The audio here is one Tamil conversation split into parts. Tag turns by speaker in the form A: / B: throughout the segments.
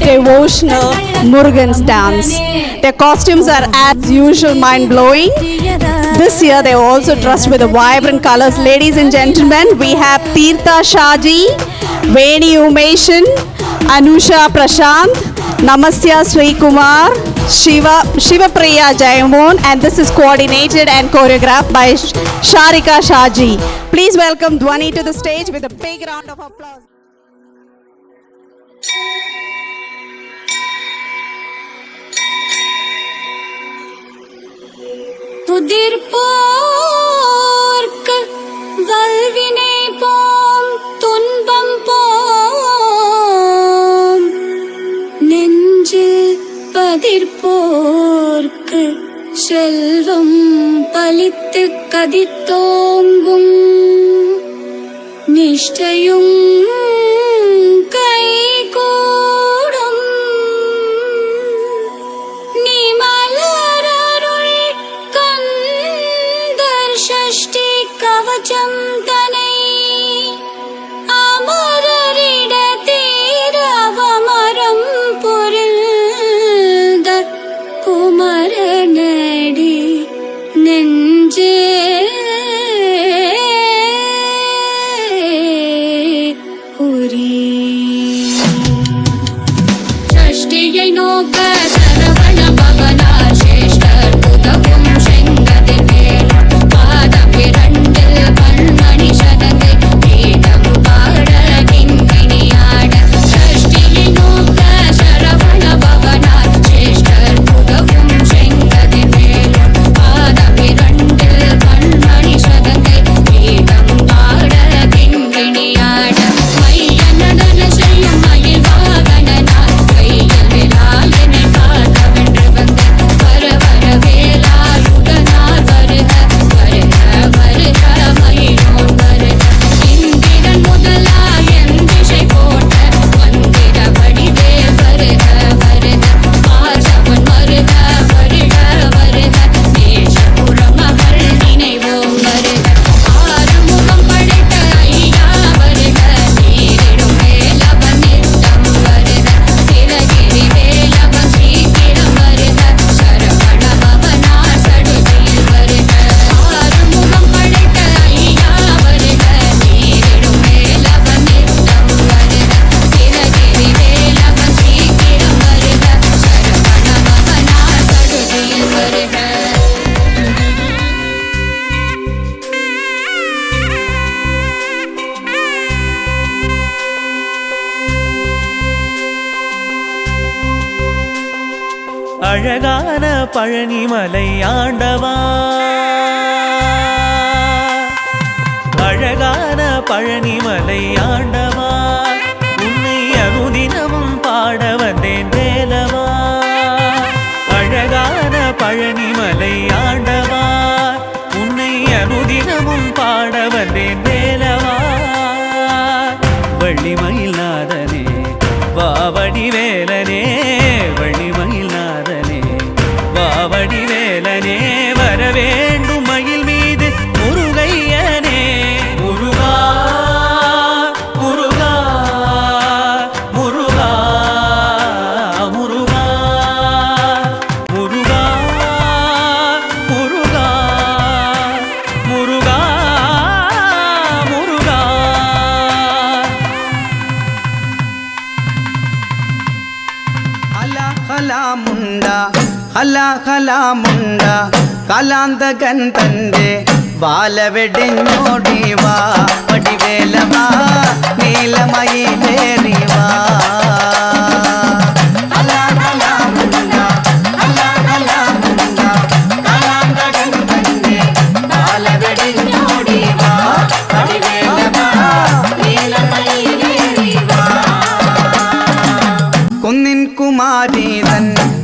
A: devotional Murugan's dance. Their costumes are as usual mind-blowing. This year they are also dressed with the vibrant colors. Ladies and gentlemen, we have Tirtha Shaji, Veni Umeshan, Anusha Prashant, Namastya Sri Kumar, Shiva Priya Jayamon, and this is coordinated and choreographed by Sharika Shaji. Please welcome Dhwani to the stage with a big round of applause.
B: துதிர்போர்க்கு வல்வினை போம் துன்பம் போம் நெஞ்சில் பதிர்போர்க்கு செல்வம் பலித்து கதித்தோங்கும் நிஷ்டையும் கைகூடும் நிமலரருள் கந்தர் ஷஷ்டி கவசம் தனை அமரரிட தீரவமரம் பொருள்த குமரனடி நெஞ்சே ஷஷ்டியை நோக்க சரவண பவனார் சேஷ்டர் புதவும் செங்கதிர்வேல் பாத பிரண்டில் பன்மணி சதங்கை வேதம் பாட கிண்கிணியாட ஷஷ்டியை நோக்க சரவண பவனார் சேஷ்டர் புதவும் செங்கதிர்வேல் பாத பிரண்டில் பன்மணி சதங்கை வேதம் பாட கிண்கிணியாட மைய நடன செய்யும் மயில் வாகனனார் கையில் வேலாயனை காக்க வென்று வந்து வர வர வேலாயுதனார் வருக வருக வருக மயிலோன் வருக இந்திரன் முதலாய் என் திசை போட்ட மந்திர வடிவேல் வருக வருக ஆசவன் வருக வருக வருக நேசபுர மகள் நினைவோம் வருக ஆறுமுகம் படைத்த ஐயா வருக நீரிடும் வேலவன் நித்தம் வருக சிவகிரி வேலவன் சீக்கிரம் வருக சரவண பவனார் சடுதியில் வருக ஆறுமுகம் படைத்த ஐயா வருக நீரிடும் வேலவன் நித்தம் வருக சிவகிரி வேலவன் சீக்கிரம் வருக சரவண பவனார் சடுதியில் வருக
C: அழகான பழனிமலை ஆண்டவா, அழகான பழனிமலை ஆண்டவா, உன்னை அனுதினமும் பாட வந்தேன் வேலவா. அழகான பழனிமலை ஆண்டவா, உன்னை அனுதினமும் பாட வந்தேன் வேலவா. வள்ளிமயில் நாதனே வாவடி வேலனே, வள்ளிமயில் நாதனே வாவடி வேலனே, வர வேண்டும் மயில் மீது முருகையனே. முருகா முருகா முருகா முருகா முருகா முருகா முருகா முருகா.
D: ஹலா முண்டா ஹலா ஹலா முண்டா கலாந்தகன் தந்தே ಬಾಲವೆಡೆನ್ನೋಡಿವಾ ವಡಿವೇಲವಾ ನೀಲಮಯಿಲೇರಿವಾ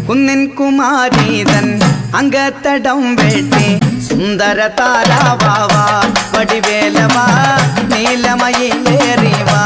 D: குன்னின் குமாரிதன் அங்கத்தடம் வெட்டி சுந்தர தாராவாவா வடிவேலவா நீலமயிலேறிவா.